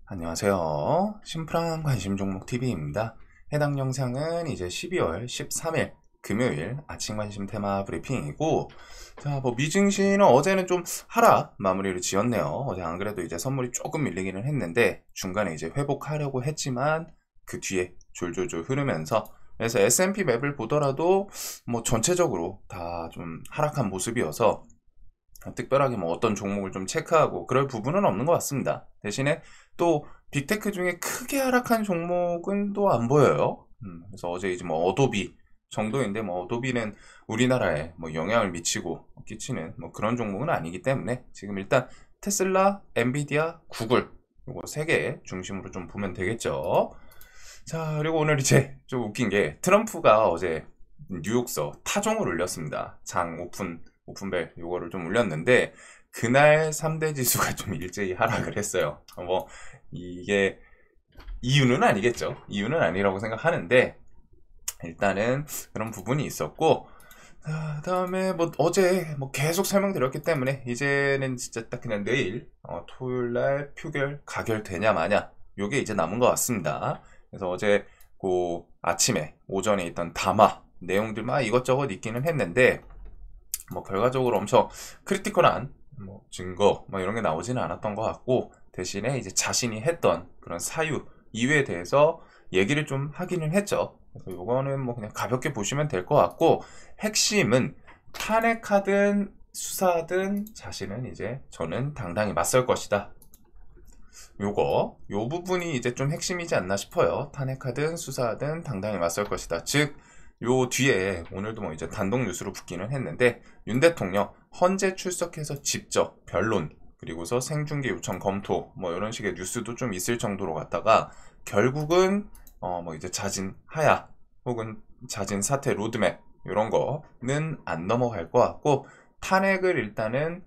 안녕하세요. 심플한 관심 종목 TV입니다. 해당 영상은 이제 12월 13일 금요일 아침 관심 테마 브리핑이고, 자, 미증시는 어제는 좀 하락 마무리를 지었네요. 어제 안 그래도 이제 선물이 조금 밀리기는 했는데 중간에 이제 회복하려고 했지만 그 뒤에 졸졸졸 흐르면서, 그래서 S&P 맵을 보더라도 전체적으로 다 좀 하락한 모습이어서 특별하게 어떤 종목을 좀 체크하고 그럴 부분은 없는 것 같습니다. 대신에 또 빅테크 중에 크게 하락한 종목은 또 안 보여요. 그래서 어제 이제 어도비 정도인데, 어도비는 우리나라에 영향을 미치고 끼치는 그런 종목은 아니기 때문에 지금 일단 테슬라, 엔비디아, 구글 요거 세 개 중심으로 좀 보면 되겠죠. 자, 그리고 오늘 이제 좀 웃긴 게 트럼프가 어제 뉴욕서 타종을 올렸습니다. 장 오픈벨 요거를 좀 올렸는데 그날 3대 지수가 좀 일제히 하락을 했어요. 이게 이유는 아니겠죠. 이유는 아니라고 생각하는데 일단은 그런 부분이 있었고, 다음에 어제 계속 설명드렸기 때문에 이제는 진짜 딱 그냥 내일 토요일날 표결 가결되냐 마냐 요게 이제 남은 것 같습니다. 그래서 어제 그 아침에 오전에 있던 담화 내용들 이것저것 있기는 했는데 결과적으로 엄청 크리티컬한 증거 이런 게 나오지는 않았던 것 같고, 대신에 이제 자신이 했던 그런 사유 이유에 대해서 얘기를 좀 하기는 했죠. 그래서 요거는 그냥 가볍게 보시면 될 것 같고, 핵심은 탄핵하든 수사든 자신은 이제 저는 당당히 맞설 것이다. 요 부분이 이제 좀 핵심이지 않나 싶어요. 탄핵하든 수사하든 당당히 맞설 것이다. 즉, 요 뒤에 오늘도 이제 단독 뉴스로 붙기는 했는데 윤 대통령 헌재 출석해서 직접 변론 그리고서 생중계 요청 검토 이런 식의 뉴스도 좀 있을 정도로 갔다가 결국은 이제 자진 하야 혹은 자진 사퇴 로드맵 이런 거는 안 넘어갈 것 같고, 탄핵을 일단은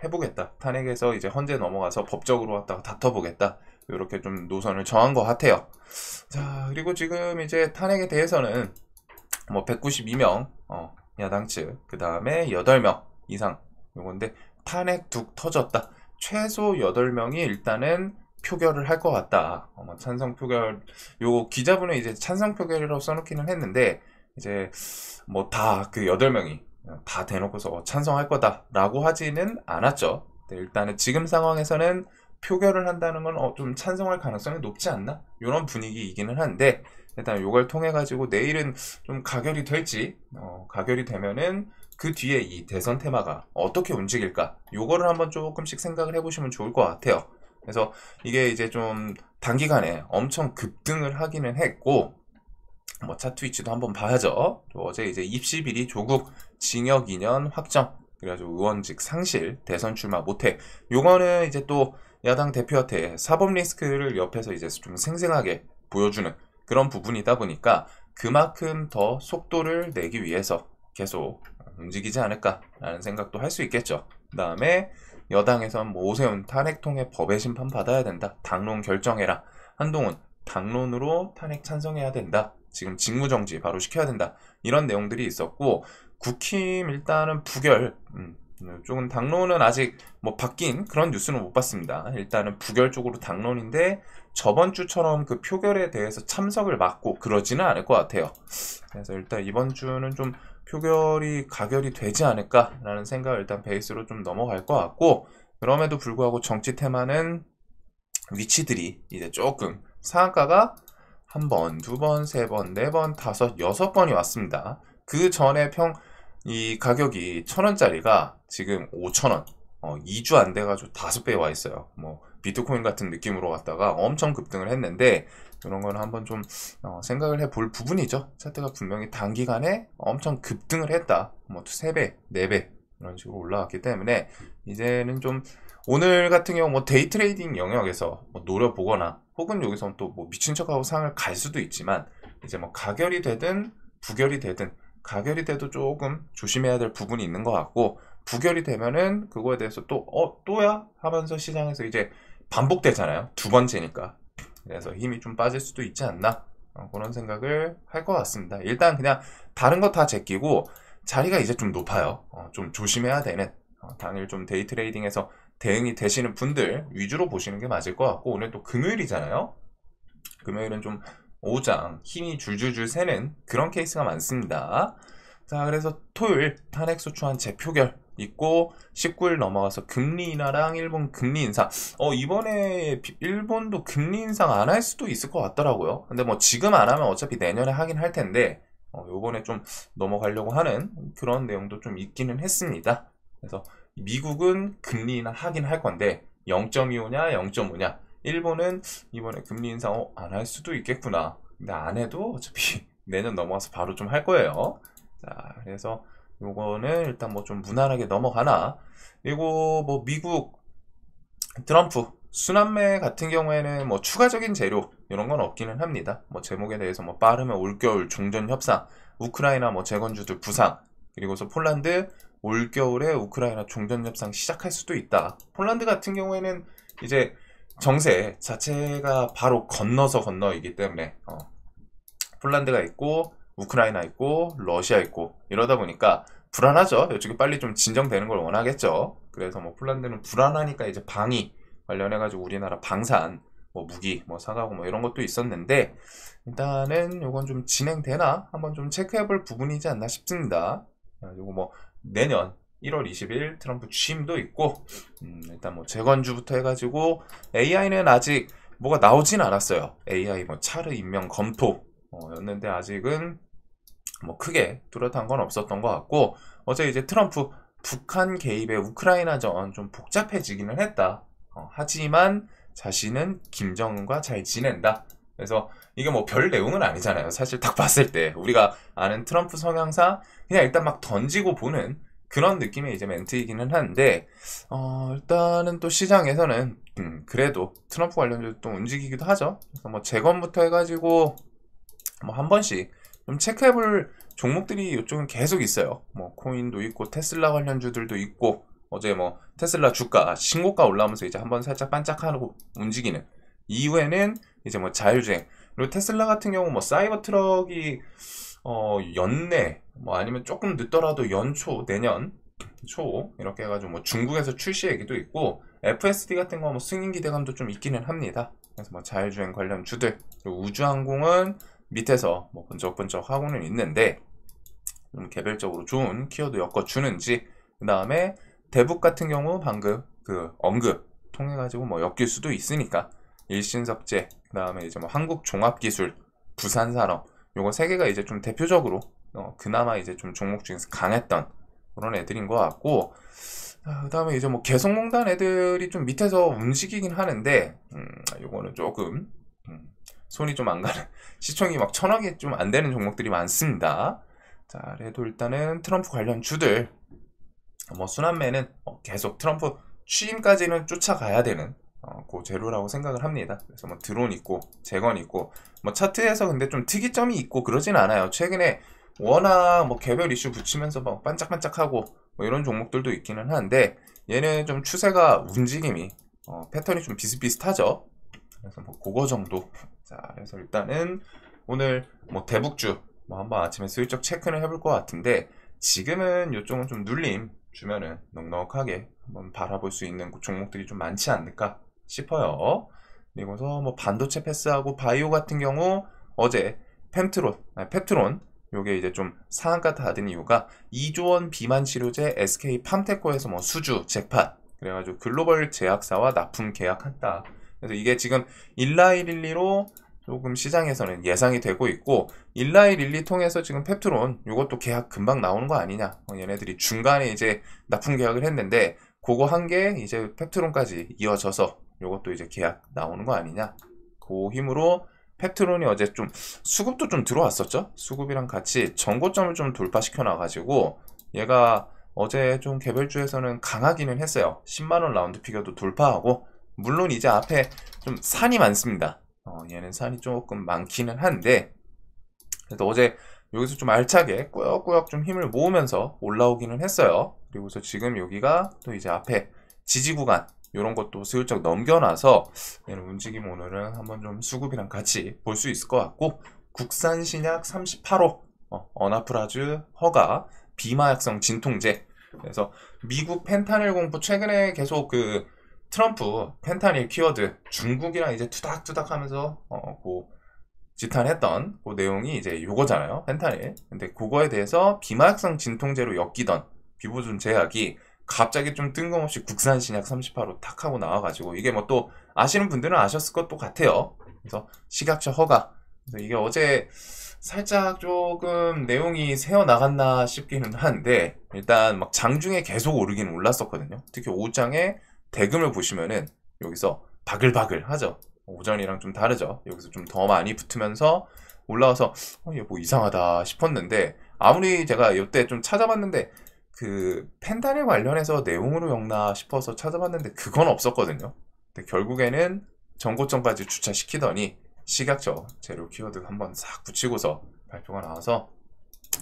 해보겠다. 탄핵에서 이제 헌재 넘어가서 법적으로 왔다가 다퉈보겠다. 이렇게 좀 노선을 정한 것 같아요. 자, 그리고 지금 이제 탄핵에 대해서는 192명 야당 측, 그 다음에 8명 이상 요건데 탄핵 둑 터졌다. 최소 8명이 일단은 표결을 할 것 같다. 찬성 표결, 요 기자분은 이제 찬성 표결이라고 써놓기는 했는데 이제 다 그 8명이 다 대놓고서 찬성할 거다라고 하지는 않았죠. 일단은 지금 상황에서는 표결을 한다는 건 좀 찬성할 가능성이 높지 않나? 이런 분위기이기는 한데, 일단 이걸 통해 가지고 내일은 좀 가결이 될지, 가결이 되면은 그 뒤에 이 대선 테마가 어떻게 움직일까? 요거를 한번 조금씩 생각을 해보시면 좋을 것 같아요. 그래서 이게 이제 좀 단기간에 엄청 급등을 하기는 했고, 차트 위치도 한번 봐야죠. 어제 이제 입시 비리 조국 징역 2년 확정, 그래가지고 의원직 상실, 대선 출마 못해. 요거는 이제 또 야당 대표한테 사법 리스크를 옆에서 이제 좀 생생하게 보여주는 그런 부분이다 보니까 그만큼 더 속도를 내기 위해서 계속 움직이지 않을까라는 생각도 할 수 있겠죠. 그 다음에 여당에선 오세훈 탄핵통해 법의 심판 받아야 된다. 당론 결정해라. 한동훈 당론으로 탄핵 찬성해야 된다. 지금 직무정지 바로 시켜야 된다. 이런 내용들이 있었고, 국힘 일단은 부결, 쪽은 당론은 아직 바뀐 그런 뉴스는 못 봤습니다. 일단은 부결 쪽으로 당론인데 저번 주처럼 그 표결에 대해서 참석을 막고 그러지는 않을 것 같아요. 그래서 일단 이번 주는 좀 표결이 가결이 되지 않을까라는 생각을 일단 베이스로 좀 넘어갈 것 같고, 그럼에도 불구하고 정치 테마는 위치들이 이제 조금 상한가가 한 번, 두 번, 세 번, 네 번, 다섯, 여섯 번이 왔습니다. 그 전에 이 가격이 1,000원짜리가 지금 5,000원, 2주 안 돼가지고 5배 와 있어요. 비트코인 같은 느낌으로 갔다가 엄청 급등을 했는데, 이런 거는 한번 좀 생각을 해볼 부분이죠. 차트가 분명히 단기간에 엄청 급등을 했다. 3배, 4배 이런 식으로 올라왔기 때문에 이제는 좀 오늘 같은 경우 데이 트레이딩 영역에서 노려보거나 혹은 여기서 또 미친 척하고 상을 갈 수도 있지만, 이제 가결이 되든 부결이 되든, 가결이 돼도 조금 조심해야 될 부분이 있는 것 같고, 부결이 되면은 그거에 대해서 또야 하면서 시장에서 이제 반복되잖아요. 두 번째니까. 그래서 힘이 좀 빠질 수도 있지 않나, 그런 생각을 할 것 같습니다. 일단 그냥 다른 거 다 제끼고 자리가 이제 좀 높아요. 좀 조심해야 되는, 당일 좀 데이 트레이딩에서 대응이 되시는 분들 위주로 보시는 게 맞을 것 같고, 오늘 또 금요일이잖아요. 금요일은 좀 오장 힘이 줄줄줄 새는 그런 케이스가 많습니다. 자, 그래서 토요일 탄핵소추안 재표결 있고 19일 넘어가서 금리 인하랑 일본 금리 인상. 이번에 일본도 금리 인상 안 할 수도 있을 것 같더라고요. 근데 뭐 지금 안 하면 어차피 내년에 하긴 할 텐데 요번에 좀 넘어가려고 하는 그런 내용도 좀 있기는 했습니다. 그래서 미국은 금리 인하 하긴 할 건데 0.25냐 0.5냐. 일본은 이번에 금리 인상 안 할 수도 있겠구나. 근데 안 해도 어차피 내년 넘어가서 바로 좀 할 거예요. 자, 그래서 요거는 일단 뭐 좀 무난하게 넘어가나. 그리고 뭐 미국 트럼프 순환매 같은 경우에는 뭐 추가적인 재료 이런 건 없기는 합니다. 뭐 제목에 대해서 뭐 빠르면 올겨울 종전 협상, 우크라이나 뭐 재건주들 부상, 그리고서 폴란드 올겨울에 우크라이나 종전 협상 시작할 수도 있다. 폴란드 같은 경우에는 이제 정세 자체가 바로 건너이기 때문에 폴란드가 있고 우크라이나 있고 러시아 있고 이러다 보니까 불안하죠. 이쪽이 빨리 좀 진정되는 걸 원하겠죠. 그래서 뭐 폴란드는 불안하니까 이제 방위 관련해가지고 우리나라 방산 뭐 무기 뭐 사가고 뭐 이런 것도 있었는데, 일단은 요건 좀 진행되나 한번 좀 체크해볼 부분이지 않나 싶습니다. 요거 뭐 내년 1월 20일 트럼프 취임도 있고, 일단 뭐 재건주부터 해가지고 AI는 아직 뭐가 나오진 않았어요. AI 뭐 차르 임명 검토 였는데 아직은 뭐 크게 뚜렷한 건 없었던 것 같고, 어제 이제 트럼프 북한 개입의 우크라이나전 좀 복잡해지기는 했다. 하지만 자신은 김정은과 잘 지낸다. 그래서 이게 뭐 별 내용은 아니잖아요. 사실 딱 봤을 때 우리가 아는 트럼프 성향상 그냥 일단 막 던지고 보는 그런 느낌의 이제 멘트이기는 한데, 일단은 또 시장에서는 그래도 트럼프 관련주도 또 움직이기도 하죠. 그래서 뭐 재건부터 해가지고 뭐 한 번씩 좀 체크해볼 종목들이 이쪽은 계속 있어요. 뭐 코인도 있고 테슬라 관련주들도 있고, 어제 뭐 테슬라 주가 신고가 올라오면서 이제 한번 살짝 반짝하고 움직이는 이후에는 이제 뭐 자율주행, 그리고 테슬라 같은 경우 뭐 사이버 트럭이 연내 뭐 아니면 조금 늦더라도 연초 내년 초 이렇게 해가지고 뭐 중국에서 출시 얘기도 있고, FSD 같은 거 뭐 승인 기대감도 좀 있기는 합니다. 그래서 뭐 자율주행 관련 주들, 그리고 우주항공은 밑에서 뭐 번쩍번쩍 하고는 있는데 좀 개별적으로 좋은 키워드 엮어주는지, 그 다음에 대북 같은 경우 방금 그 언급 통해가지고 뭐 엮일 수도 있으니까 일신석재, 그 다음에 이제 뭐 한국종합기술, 부산산업, 요거 세 개가 이제 좀 대표적으로 그나마 이제 좀 종목 중에서 강했던 그런 애들인 것 같고, 그 다음에 이제 뭐 개성공단 애들이 좀 밑에서 움직이긴 하는데 요거는 조금 손이 좀 안 가는, 시총이 막 1000억이 좀 안 되는 종목들이 많습니다. 자, 그래도 일단은 트럼프 관련 주들 뭐 순환매는 계속 트럼프 취임까지는 쫓아가야 되는 그 재료라고 생각을 합니다. 그래서 뭐 드론 있고 재건 있고 뭐 차트에서 근데 좀 특이점이 있고 그러진 않아요. 최근에 워낙 뭐 개별 이슈 붙이면서 막 반짝반짝하고 뭐 이런 종목들도 있기는 한데, 얘는 좀 추세가 움직임이 패턴이 좀 비슷비슷하죠. 그래서 뭐 그거 정도. 자, 그래서 일단은 오늘 뭐 대북주 뭐 한번 아침에 슬쩍 체크는 해볼 것 같은데, 지금은 이쪽은 좀 눌림 주면은 넉넉하게 한번 바라볼 수 있는 종목들이 좀 많지 않을까 싶어요. 그리고서 뭐 반도체 패스하고 바이오 같은 경우 어제 펩트론 요게 이제 좀 상한가 닫은 이유가 2조 원 비만 치료제 SK 팜테코에서 뭐 수주 잭팟 그래가지고 글로벌 제약사와 납품 계약했다. 그래서 이게 지금 일라이릴리로 조금 시장에서는 예상이 되고 있고, 일라이릴리 통해서 지금 펩트론 요것도 계약 금방 나오는 거 아니냐. 얘네들이 중간에 이제 납품 계약을 했는데 그거 한 게 이제 펩트론까지 이어져서 요것도 이제 계약 나오는 거 아니냐. 그 힘으로 펩트론이 어제 좀 수급도 좀 들어왔었죠. 수급이랑 같이 전고점을 좀 돌파시켜 놔가지고 얘가 어제 좀 개별주에서는 강하기는 했어요. 10만원 라운드 피겨도 돌파하고, 물론 이제 앞에 좀 산이 많습니다. 얘는 산이 조금 많기는 한데, 그래도 어제 여기서 좀 알차게 꾸역꾸역 좀 힘을 모으면서 올라오기는 했어요. 그리고서 지금 여기가 또 이제 앞에 지지 구간 이런 것도 슬쩍 넘겨놔서 얘는 움직임 오늘은 한번 좀 수급이랑 같이 볼 수 있을 것 같고, 국산 신약 38호 어나프라즈 허가 비마약성 진통제 그래서 미국 펜타닐 공포 최근에 계속 그 트럼프 펜타닐 키워드 중국이랑 이제 투닥투닥 하면서 지탄했던 그 내용이 이제 요거잖아요. 펜타닐. 근데 그거에 대해서 비마약성 진통제로 엮이던 비보존 제약이 갑자기 좀 뜬금없이 국산 신약 38호 탁 하고 나와가지고 이게 뭐 또 아시는 분들은 아셨을 것도 같아요. 그래서 식약처 허가. 그래서 이게 어제 살짝 조금 내용이 새어 나갔나 싶기는 한데 일단 막 장중에 계속 오르긴 올랐었거든요. 특히 오후장에 대금을 보시면은 여기서 바글바글 하죠. 오전이랑 좀 다르죠. 여기서 좀 더 많이 붙으면서 올라와서 얘 뭐 이상하다 싶었는데 아무리 제가 이때 좀 찾아봤는데 그 펜타닐 관련해서 내용으로 엮나 싶어서 찾아봤는데 그건 없었거든요. 근데 결국에는 전고점까지 주차시키더니 식약처 재료 키워드 한번 싹 붙이고서 발표가 나와서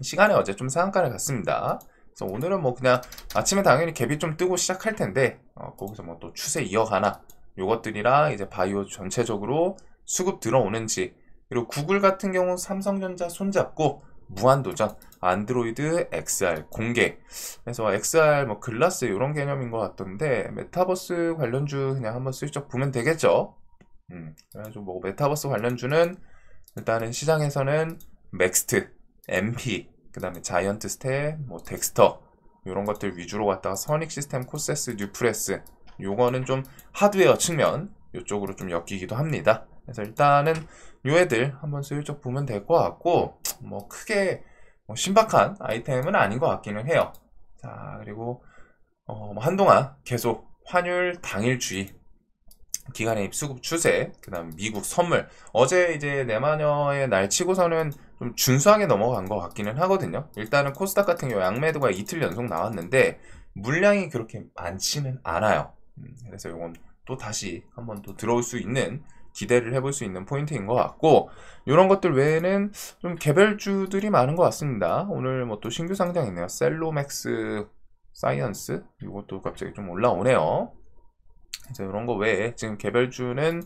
시간에 어제 좀 상한가를 갔습니다. 그래서 오늘은 뭐 그냥 아침에 당연히 갭이 좀 뜨고 시작할 텐데 거기서 뭐 또 추세 이어가나 요것들이랑 이제 바이오 전체적으로 수급 들어오는지 그리고 구글 같은 경우 삼성전자 손잡고 무한도전 안드로이드 XR 공개 그래서 XR 뭐 글라스 이런 개념인 것 같던데 메타버스 관련주 그냥 한번 슬쩍 보면 되겠죠. 그래가지고 뭐 메타버스 관련주는 일단은 시장에서는 맥스트, MP, 그 다음에 자이언트 스텝, 뭐 덱스터 이런 것들 위주로 갔다가 선익 시스템, 코세스, 뉴프레스 요거는 좀 하드웨어 측면 이쪽으로 좀 엮이기도 합니다. 그래서 일단은 요 애들 한번 슬쩍 보면 될 것 같고 뭐 크게 뭐 신박한 아이템은 아닌 것 같기는 해요. 자 그리고 뭐 한동안 계속 환율 당일주의 기간의 수급 추세, 그 다음 미국 선물. 어제 이제 내마녀의 날 치고서는 좀 준수하게 넘어간 것 같기는 하거든요. 일단은 코스닥 같은 경우 양매도가 이틀 연속 나왔는데 물량이 그렇게 많지는 않아요. 그래서 이건 또 다시 한번 또 들어올 수 있는 기대를 해볼 수 있는 포인트인 것 같고 이런 것들 외에는 좀 개별주들이 많은 것 같습니다. 오늘 뭐 또 신규 상장 있네요. 셀로맥스 사이언스 이것도 갑자기 좀 올라오네요. 그래서 이런 거 외에 지금 개별주는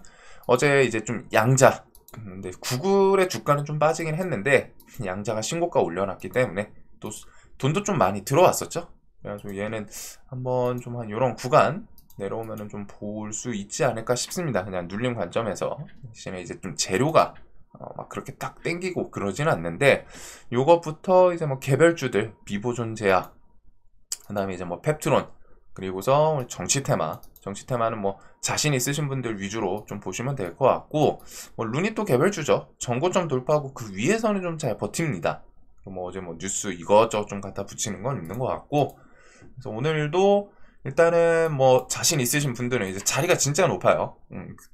어제 이제 좀 양자 근데 구글의 주가는 좀 빠지긴 했는데 양자가 신고가 올려놨기 때문에 또 돈도 좀 많이 들어왔었죠. 그래가지고 얘는 한번 좀 한 이런 구간 내려오면은 좀 볼 수 있지 않을까 싶습니다. 그냥 눌림 관점에서 대신에 이제 좀 재료가 막 그렇게 딱 땡기고 그러진 않는데 요것부터 이제 뭐 개별주들 비보존 제약 그 다음에 이제 뭐 펩트론 그리고서 정치 테마는 뭐 자신 있으신 분들 위주로 좀 보시면 될 것 같고 뭐 루닛도 개별주죠. 전고점 돌파하고 그 위에서는 좀 잘 버팁니다. 뭐 어제 뭐 뉴스 이것저것 좀 갖다 붙이는 건 있는 것 같고 그래서 오늘도 일단은 뭐 자신 있으신 분들은 이제 자리가 진짜 높아요.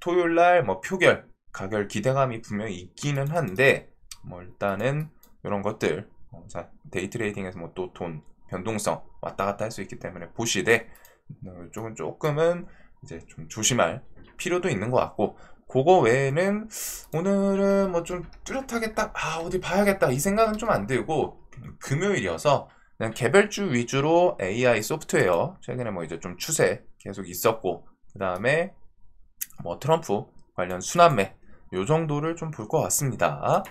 토요일날 뭐 표결 가결 기대감이 분명히 있기는 한데 뭐 일단은 이런 것들 자 데이 트레이딩에서 뭐 또 돈 변동성 왔다 갔다 할 수 있기 때문에 보시되 이쪽은 조금은 이제 좀 조심할 필요도 있는 것 같고 그거 외에는 오늘은 뭐 좀 뚜렷하게 딱 어디 봐야겠다 이 생각은 좀 안 들고 금요일이어서 그냥 개별주 위주로 AI 소프트웨어 최근에 뭐 이제 좀 추세 계속 있었고 그 다음에 뭐 트럼프 관련 순환매 요 정도를 좀 볼 것 같습니다.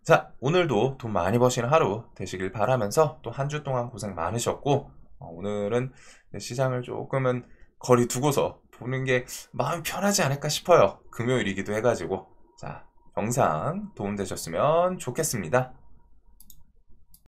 자 오늘도 돈 많이 버시는 하루 되시길 바라면서 또 한 주 동안 고생 많으셨고 오늘은 시장을 조금은 거리 두고서 보는 게 마음이 편하지 않을까 싶어요. 금요일이기도 해가지고 자 영상 도움되셨으면 좋겠습니다.